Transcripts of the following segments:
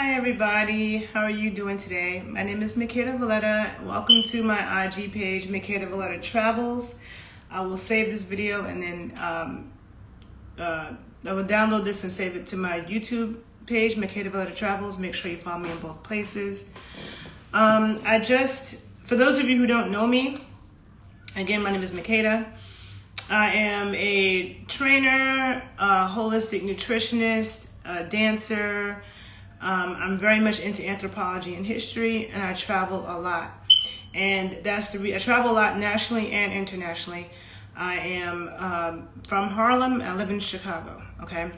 Hi everybody, how are you doing today? My name is Michaela Valletta. Welcome to my IG page, Michaela Valletta Travels. I will save this video and then I will download this and save it to my YouTube page, Michaela Valletta Travels. Make sure you follow me in both places. For those of you who don't know me, again, my name is Michaela. I am a trainer, a holistic nutritionist, a dancer. I'm very much into anthropology and history, and I travel a lot. And I travel a lot nationally and internationally. I am from Harlem. I live in Chicago, okay?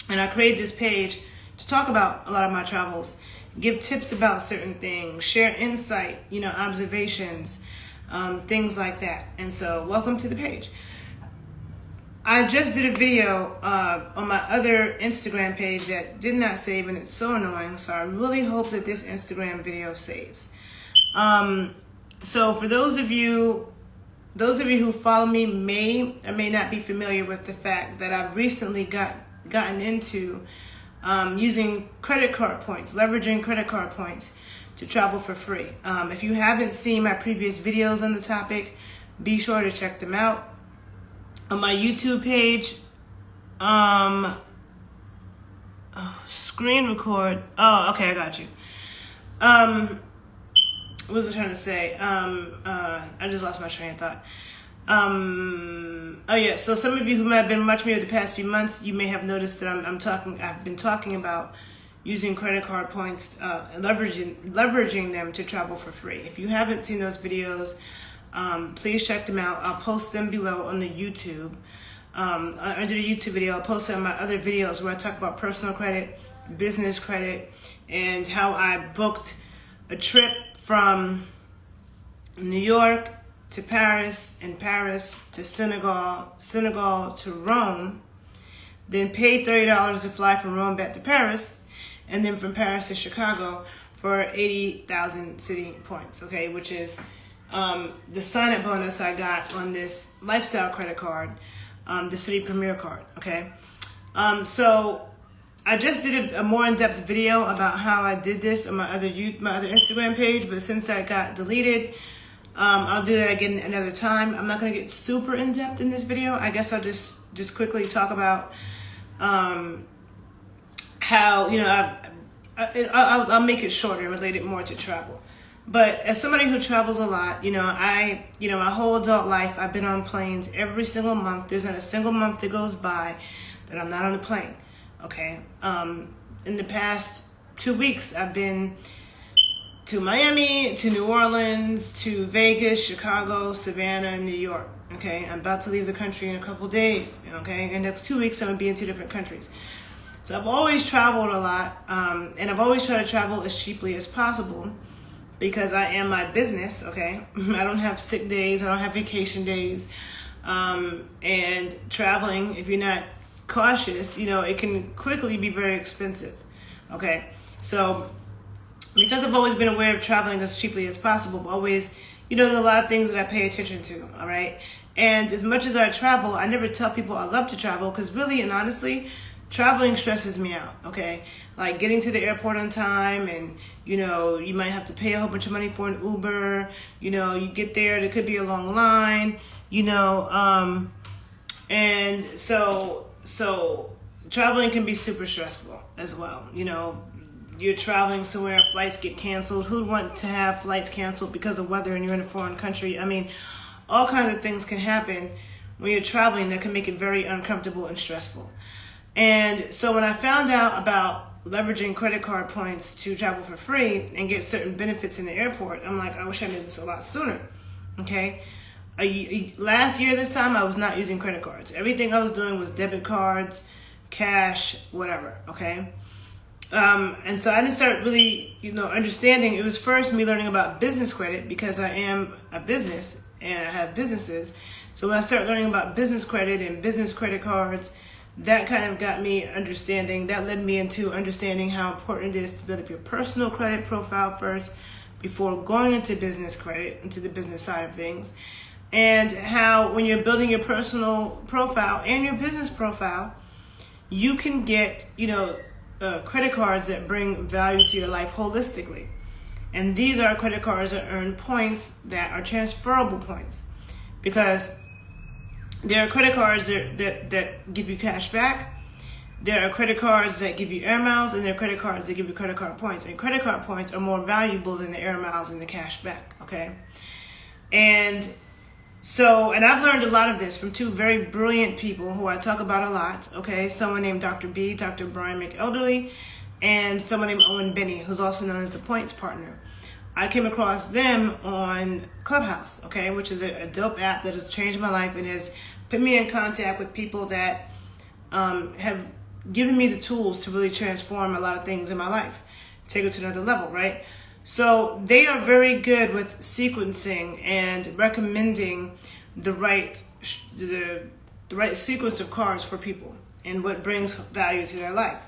And I created this page to talk about a lot of my travels, give tips about certain things, share insight, observations, things like that. And so welcome to the page. I just did a video on my other Instagram page that did not save, and it's so annoying. So I really hope that this Instagram video saves. So for those of you who follow me may or may not be familiar with the fact that I've recently gotten into using credit card points, leveraging credit card points to travel for free. If you haven't seen my previous videos on the topic, be sure to check them out. On my YouTube page, screen record. Oh, okay, I got you. What was I trying to say? I just lost my train of thought. Oh yeah, so some of you who might have been watching me over the past few months, you may have noticed that I've been talking about using credit card points, leveraging them to travel for free. If you haven't seen those videos, please check them out. I'll post them below on the YouTube. Under the YouTube video, I'll post some of my other videos where I talk about personal credit, business credit, and how I booked a trip from New York to Paris, and Paris to Senegal to Rome, then paid $30 to fly from Rome back to Paris, and then from Paris to Chicago for 80,000 city points, okay, which is the sign-up bonus I got on this lifestyle credit card, the City Premier card, okay? So I just did a more in-depth video about how I did this on my other Instagram page, but since that got deleted, I'll do that again another time. I'm not going to get super in-depth in this video. I guess I'll just quickly talk about how, I'll make it shorter and relate it more to travel. But as somebody who travels a lot, my whole adult life, I've been on planes every single month. There's not a single month that goes by that I'm not on a plane, okay? In the past 2 weeks, I've been to Miami, to New Orleans, to Vegas, Chicago, Savannah, and New York, okay? I'm about to leave the country in a couple days, okay? In the next 2 weeks, I'm gonna be in 2 different countries. So I've always traveled a lot, and I've always tried to travel as cheaply as possible, because I am my business, okay? I don't have sick days, I don't have vacation days. And traveling, if you're not cautious, it can quickly be very expensive, okay? So because I've always been aware of traveling as cheaply as possible, there's a lot of things that I pay attention to, all right? And as much as I travel, I never tell people I love to travel, because really and honestly, traveling stresses me out, okay? Like getting to the airport on time, and you might have to pay a whole bunch of money for an Uber. You get there could be a long line, and so traveling can be super stressful as well. You're traveling somewhere, flights get canceled. Who'd want to have flights canceled because of weather and you're in a foreign country? I mean, all kinds of things can happen when you're traveling that can make it very uncomfortable and stressful. And so when I found out about leveraging credit card points to travel for free and get certain benefits in the airport, I'm like, I wish I knew this a lot sooner, okay? Last year this time, I was not using credit cards. Everything I was doing was debit cards, cash, whatever, okay? And so I didn't start really, understanding. It was first me learning about business credit, because I am a business and I have businesses. So when I started learning about business credit and business credit cards, that kind of got me understanding. That led me into understanding how important it is to build up your personal credit profile first before going into business credit, into the business side of things. And how when you're building your personal profile and your business profile, you can get, credit cards that bring value to your life holistically. And these are credit cards that earn points that are transferable points. Because there are credit cards that give you cash back. There are credit cards that give you air miles, and there are credit cards that give you credit card points. And credit card points are more valuable than the air miles and the cash back, okay? And I've learned a lot of this from two very brilliant people who I talk about a lot, okay? Someone named Dr. B, Dr. Brian McElderly, and someone named Owen Benny, who's also known as the Points Partner. I came across them on Clubhouse, okay, which is a dope app that has changed my life and has put me in contact with people that have given me the tools to really transform a lot of things in my life, take it to another level, right? So they are very good with sequencing and recommending the right sequence of cards for people and what brings value to their life.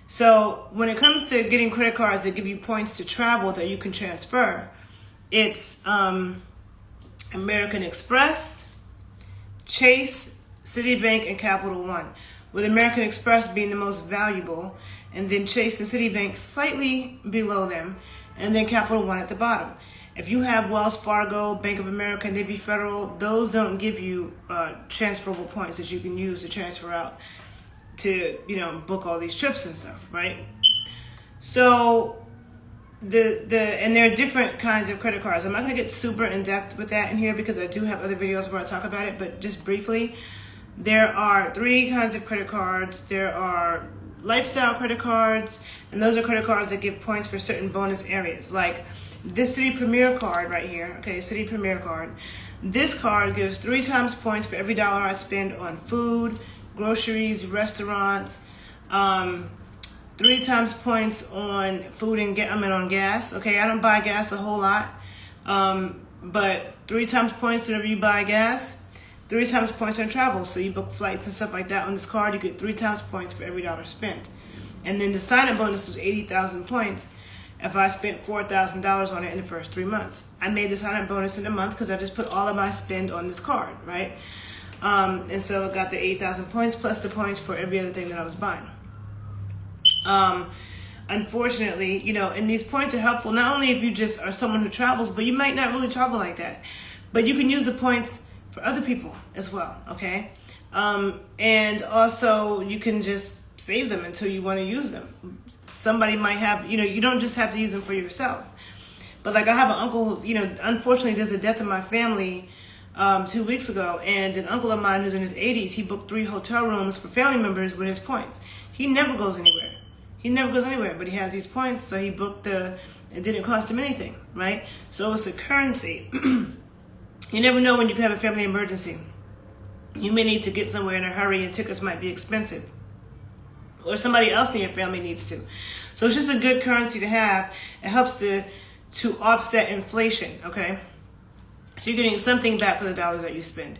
So when it comes to getting credit cards that give you points to travel that you can transfer, it's American Express, Chase, Citibank, and Capital One, with American Express being the most valuable, and then Chase and Citibank slightly below them, and then Capital One at the bottom. If you have Wells Fargo, Bank of America, Navy Federal, those don't give you transferable points that you can use to transfer out to, book all these trips and stuff, right? So and there are different kinds of credit cards. I'm not going to get super in depth with that in here because I do have other videos where I talk about it, but just briefly, there are 3 kinds of credit cards. There are lifestyle credit cards, and those are credit cards that give points for certain bonus areas, like this City Premier card right here, okay, City Premier card. This card gives 3 times points for every dollar I spend on food, groceries, restaurants, 3 times points on food and on gas. Okay, I don't buy gas a whole lot, but 3 times points whenever you buy gas, 3 times points on travel. So you book flights and stuff like that on this card, you get 3 times points for every dollar spent. And then the sign-up bonus was 80,000 points if I spent $4,000 on it in the first 3 months. I made the sign-up bonus in a month because I just put all of my spend on this card, right? And so I got the 8,000 points plus the points for every other thing that I was buying. Unfortunately, and these points are helpful not only if you just are someone who travels, but you might not really travel like that. But you can use the points for other people as well, okay? And also you can just save them until you want to use them. Somebody might have, you don't just have to use them for yourself. But like I have an uncle who's, unfortunately there's a death in my family 2 weeks ago, and an uncle of mine who's in his 80s, he booked 3 hotel rooms for family members with his points. He never goes anywhere. But he has these points, so he booked it didn't cost him anything, right? So it's a currency. You never know when you could have a family emergency. You may need to get somewhere in a hurry and tickets might be expensive. Or somebody else in your family needs to. So it's just a good currency to have. It helps to offset inflation, okay? So you're getting something back for the dollars that you spend.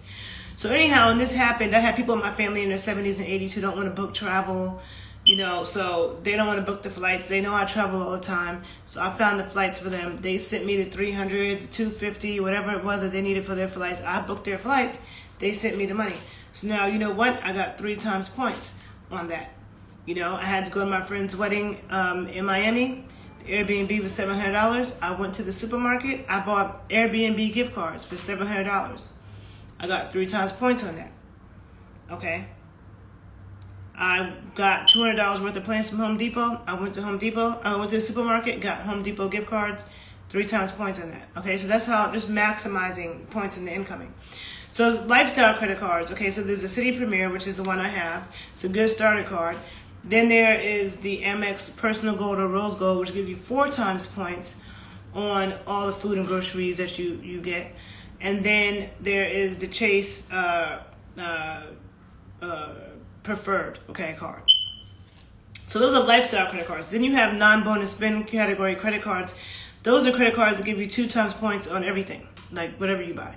So anyhow, when this happened, I had people in my family in their 70s and 80s who don't want to book travel, so they don't want to book the flights. They know I travel all the time. So I found the flights for them. They sent me the $300, the $250, whatever it was that they needed for their flights. I booked their flights. They sent me the money. So now, you know what? I got 3 times points on that. I had to go to my friend's wedding in Miami. The Airbnb was $700. I went to the supermarket. I bought Airbnb gift cards for $700. I got 3 times points on that. Okay. I got $200 worth of plants from Home Depot. I went to the supermarket, got Home Depot gift cards, 3 times points on that. Okay, so that's how just maximizing points in the incoming. So lifestyle credit cards. Okay, so there's the City Premier, which is the one I have. It's a good starter card. Then there is the Amex Personal Gold or Rose Gold, which gives you 4 times points on all the food and groceries that you get. And then there is the Chase Preferred, card. So those are lifestyle credit cards. Then you have non-bonus spend category credit cards. Those are credit cards that give you 2 times points on everything, like whatever you buy.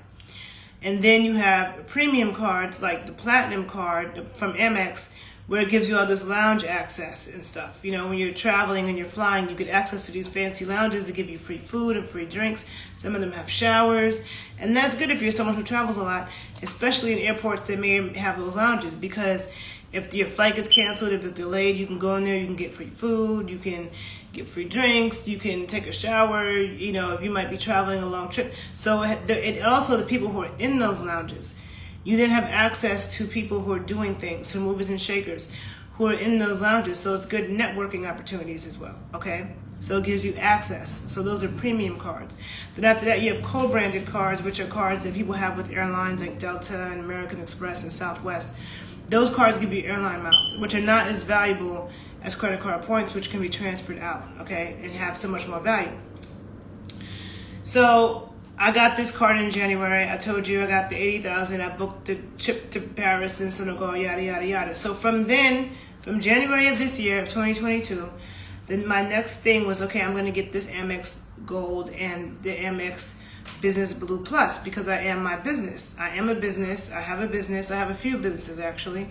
And then you have premium cards like the Platinum card from Amex, where it gives you all this lounge access and stuff. When you're traveling and you're flying, you get access to these fancy lounges that give you free food and free drinks. Some of them have showers. And that's good if you're someone who travels a lot, especially in airports that may have those lounges, because If your flight gets canceled, if it's delayed, you can go in there, you can get free food, you can get free drinks, you can take a shower, you know, if you might be traveling a long trip. So it also, the people who are in those lounges, you then have access to people who are doing things, who are movers and shakers, who are in those lounges. So it's good networking opportunities as well, okay? So it gives you access. So those are premium cards. Then after that, you have co-branded cards, which are cards that people have with airlines like Delta and American Express and Southwest. Those cards give you airline miles, which are not as valuable as credit card points, which can be transferred out, okay, and have so much more value. So I got this card in January. I told you I got the 80,000. I booked the trip to Paris and Senegal, yada, yada, yada. So from January of this year, of 2022, then my next thing was, okay, I'm going to get this Amex Gold and the Amex Business Blue Plus, because I am my business. I am a business. I have a business. I have a few businesses, actually.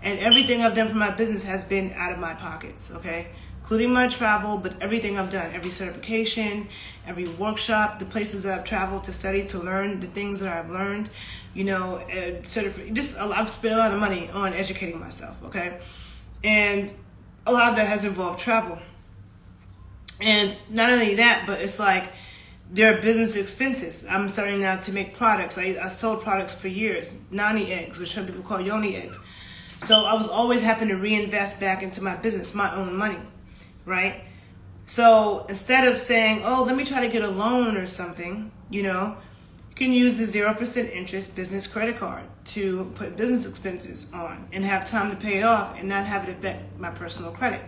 And everything I've done for my business has been out of my pockets, okay? Including my travel, but everything I've done, every certification, every workshop, the places that I've traveled to study, to learn the things that I've learned, you know, I've spent a lot of money on educating myself, okay? And a lot of that has involved travel. And not only that, but it's like, there are business expenses. I'm starting now to make products. I sold products for years, nani eggs, which some people call yoni eggs. So I was always having to reinvest back into my business, my own money, right? So instead of saying, oh, let me try to get a loan or something, you know, you can use the 0% interest business credit card to put business expenses on and have time to pay it off and not have it affect my personal credit.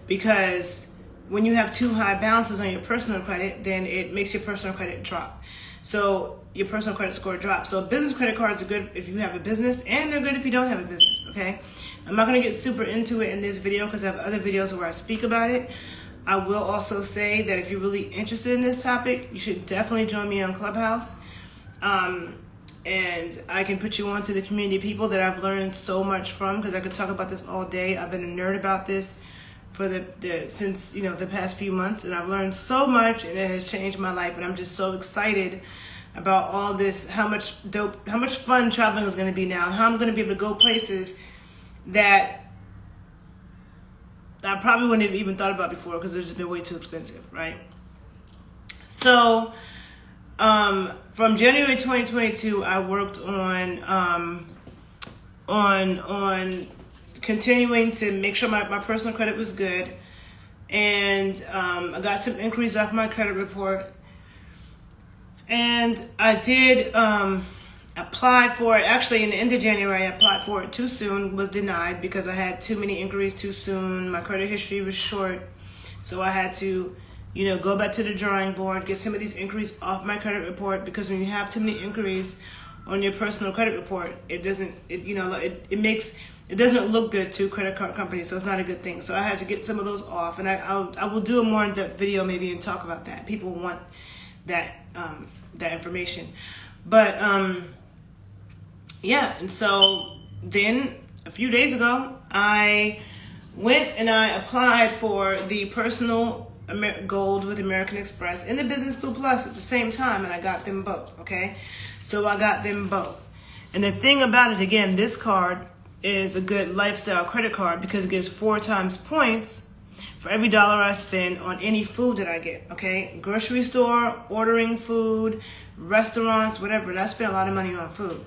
Because when you have too high balances on your personal credit, then it makes your personal credit drop. So your personal credit score drops. So business credit cards are good if you have a business, and they're good if you don't have a business, okay? I'm not going to get super into it in this video because I have other videos where I speak about it. I will also say that if you're really interested in this topic, you should definitely join me on Clubhouse. And I can put you on to the community of people that I've learned so much from, because I could talk about this all day. I've been a nerd about this for since, you know, the past few months, and I've learned so much, and it has changed my life. And I'm just so excited about all this, how much fun traveling is going to be now, and how I'm going to be able to go places that I probably wouldn't have even thought about before, because they've just been way too expensive, right? So from January 2022, I worked on continuing to make sure my personal credit was good, and I got some inquiries off my credit report, and I did apply for it. Actually, in the end of January, I applied for it too soon, was denied because I had too many inquiries too soon. My credit history was short, so I had to, you know, go back to the drawing board, get some of these inquiries off my credit report, because when you have too many inquiries on your personal credit report, it doesn't look good to credit card companies, so it's not a good thing. So I had to get some of those off, and I will do a more in-depth video maybe and talk about that. People want that information. But yeah, and so then a few days ago, I went and I applied for the personal Gold with American Express and the Business Blue Plus at the same time, and I got them both, okay? So I got them both. And the thing about it, again, this card is a good lifestyle credit card because it gives 4 times points for every dollar I spend on any food that I get, okay? Grocery store, ordering food, restaurants, whatever. And I spend a lot of money on food.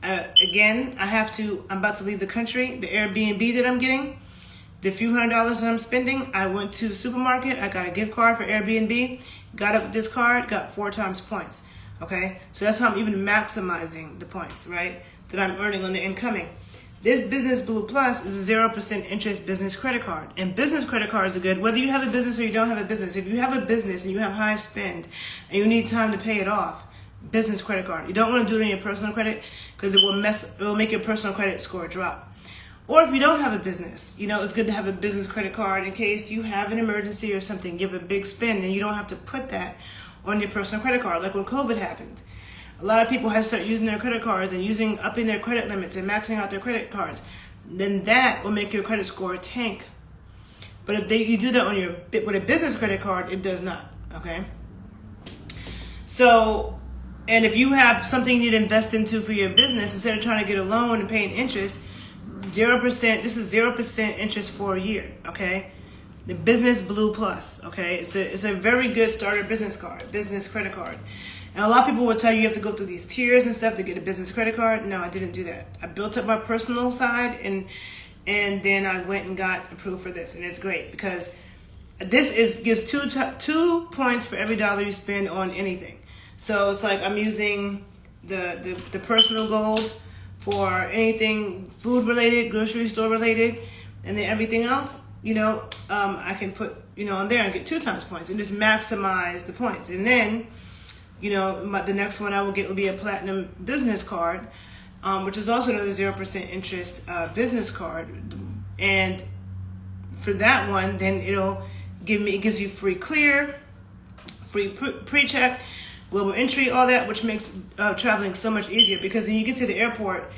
Again, I'm about to leave the country. The Airbnb that I'm getting, the few $100s that I'm spending, I went to the supermarket, I got a gift card for Airbnb, got up with this card, got 4 times points, okay? So that's how I'm even maximizing the points, right, that I'm earning on the incoming. This Business Blue Plus is a 0% interest business credit card. And business credit cards are good, whether you have a business or you don't have a business. If you have a business and you have high spend and you need time to pay it off, business credit card. You don't want to do it on your personal credit because it will make your personal credit score drop. Or if you don't have a business, you know, it's good to have a business credit card in case you have an emergency or something, you have a big spend, and you don't have to put that on your personal credit card. Like when COVID happened, a lot of people had to start using their credit cards and upping their credit limits and maxing out their credit cards. Then that will make your credit score tank. But if you do that with a business credit card, it does not, okay? So, and if you have something you need to invest into for your business, instead of trying to get a loan and paying interest, 0%. This is 0% interest for a year. Okay, the Business Blue Plus. Okay, it's a very good starter business credit card. And a lot of people will tell you have to go through these tiers and stuff to get a business credit card. No, I didn't do that. I built up my personal side, and then I went and got approved for this, and it's great because this gives two points for every dollar you spend on anything. So it's like I'm using the personal gold for anything food related, grocery store related, and then everything else, I can put, on there and get 2 times points and just maximize the points. And then, the next one I will get will be a platinum business card, which is also another 0% interest business card. And for that one, then it gives you free clear, free pre-check, global entry, all that, which makes traveling so much easier, because when you get to the airport,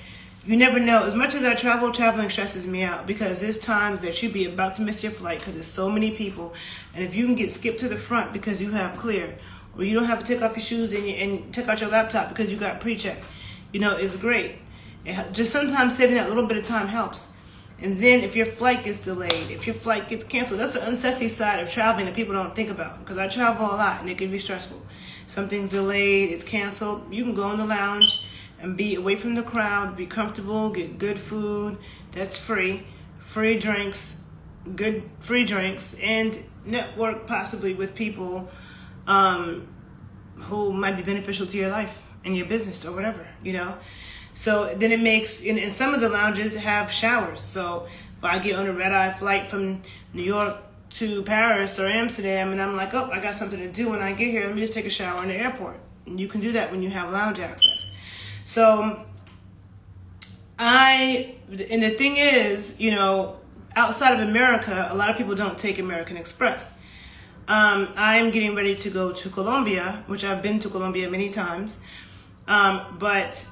you never know. As much as I traveling stresses me out, because there's times that you be about to miss your flight because there's so many people, and if you can get skipped to the front because you have clear, or you don't have to take off your shoes and take out your laptop because you got pre-check, it's great. Just sometimes saving that little bit of time helps. And then if your flight gets delayed, if your flight gets canceled, that's the unsexy side of traveling that people don't think about, because I travel a lot and it can be stressful. Something's delayed, it's canceled. You can go in the lounge and be away from the crowd, be comfortable, get good food that's free drinks, good free drinks, and network possibly with people who might be beneficial to your life and your business or whatever, So then it makes, and some of the lounges have showers. So if I get on a red-eye flight from New York to Paris or Amsterdam, and I'm like, oh, I got something to do when I get here, let me just take a shower in the airport. And you can do that when you have lounge access. So and the thing is, outside of America, a lot of people don't take American Express. I'm getting ready to go to Colombia, which I've been to Colombia many times. But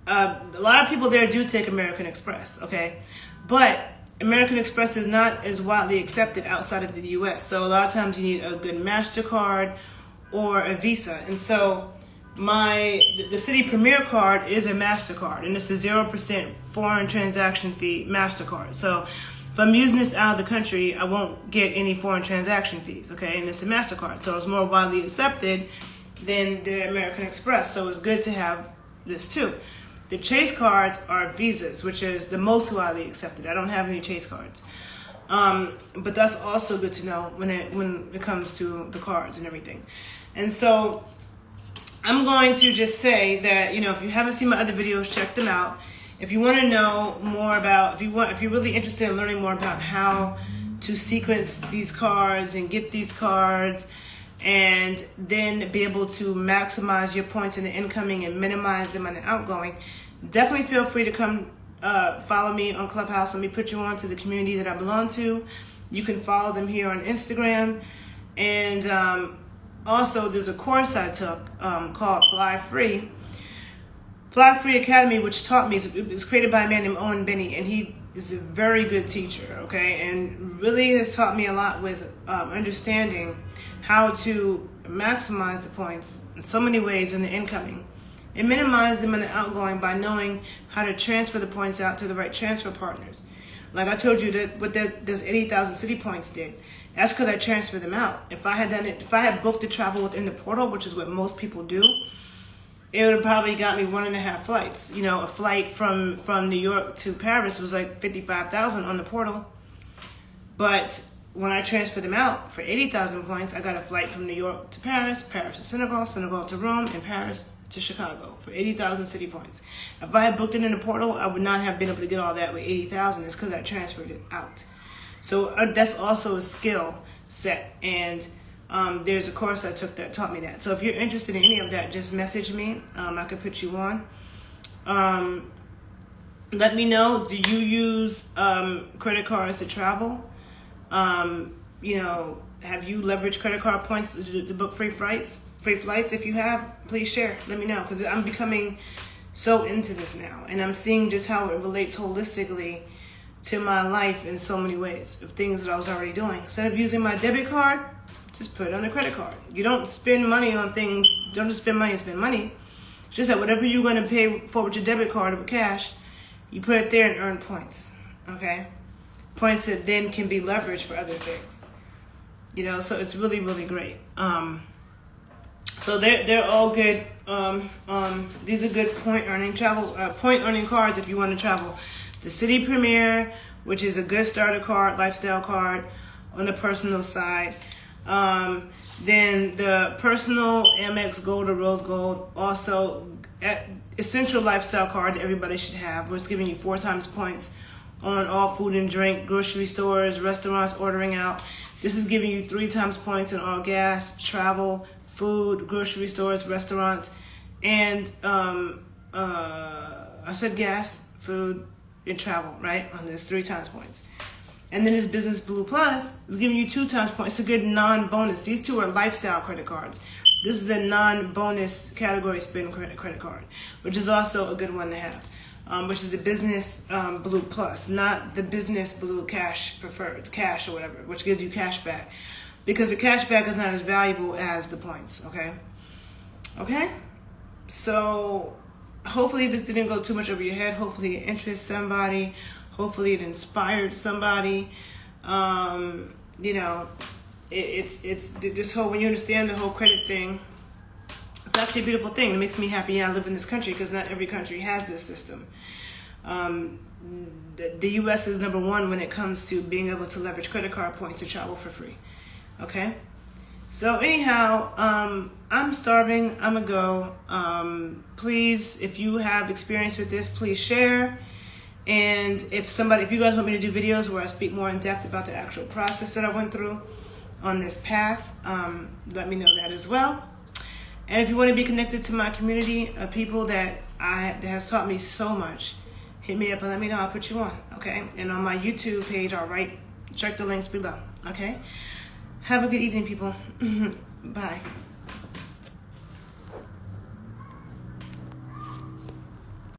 a lot of people there do take American Express, okay? But American Express is not as widely accepted outside of the U.S. So a lot of times you need a good MasterCard or a Visa. And so the City Premier card is a MasterCard, and it's a 0% foreign transaction fee MasterCard. So if I'm using this out of the country, I won't get any foreign transaction fees, okay? And it's a MasterCard, so it's more widely accepted than the American Express. So it's good to have this too. The Chase cards are Visas, which is the most widely accepted. I don't have any Chase cards. But that's also good to know when it comes to the cards and everything. And so I'm going to just say that, if you haven't seen my other videos, check them out. If you want to know more about, if you're really interested in learning more about how to sequence these cards and get these cards, and then be able to maximize your points in the incoming and minimize them on the outgoing, definitely feel free to come follow me on Clubhouse. Let me put you on to the community that I belong to. You can follow them here on Instagram. And also, there's a course I took called Fly Free Academy, which taught me, it's created by a man named Owen Benny, and he is a very good teacher, okay? And really has taught me a lot with understanding how to maximize the points in so many ways in the incoming and minimize them in the outgoing by knowing how to transfer the points out to the right transfer partners. Like I told you that what those 80,000 city points did, that's because I transferred them out. If I had booked the travel within the portal, which is what most people do, it would have probably got me 1.5 flights. A flight from New York to Paris was like 55,000 on the portal. But when I transferred them out for 80,000 points, I got a flight from New York to Paris, Paris to Senegal, Senegal to Rome, and Paris to Chicago for 80,000 city points. If I had booked it in the portal, I would not have been able to get all that with 80,000. It's because I transferred it out. So that's also a skill set, and there's a course I took that taught me that. So if you're interested in any of that, just message me. I could put you on. Let me know, do you use credit cards to travel? Have you leveraged credit card points to book free flights? If you have, please share. Let me know, because I'm becoming so into this now, and I'm seeing just how it relates holistically to my life in so many ways of things that I was already doing. Instead of using my debit card, just put it on a credit card. You don't spend money on things. Don't just spend money and spend money. Just that whatever you're going to pay for with your debit card or with cash, You put it there and earn points, okay? Points that then can be leveraged for other things. So it's really, really great. So they're all good. These are good point earning cards if you want to travel. The City Premier, which is a good starter card, lifestyle card on the personal side. Then the personal Amex Gold or Rose Gold, also essential lifestyle card that everybody should have, where it's giving you 4 times points on all food and drink, grocery stores, restaurants, ordering out. This is giving you 3 times points on all gas, travel, food, grocery stores, restaurants, and I said gas, food, and travel, right? On this 3 times points. And then this Business Blue Plus is giving you 2 times points. It's a good non-bonus. These 2 are lifestyle credit cards. This is a non-bonus category spend credit card, which is also a good one to have, which is the Business Blue Plus, not the Business Blue Cash Preferred, cash or whatever, which gives you cash back. Because the cash back is not as valuable as the points, okay? Okay? So hopefully this didn't go too much over your head. Hopefully it interests somebody. Hopefully it inspired somebody. It's this whole, when you understand the whole credit thing, it's actually a beautiful thing. It makes me happy I live in this country, because not every country has this system. The U.S. is number 1 when it comes to being able to leverage credit card points to travel for free. Okay? So anyhow, I'm starving. I'm going to go. Please, if you have experience with this, please share. And if you guys want me to do videos where I speak more in depth about the actual process that I went through on this path, let me know that as well. And if you want to be connected to my community of people that has taught me so much, hit me up and let me know. I'll put you on, okay? And on my YouTube page, check the links below, okay? Have a good evening, people. Bye.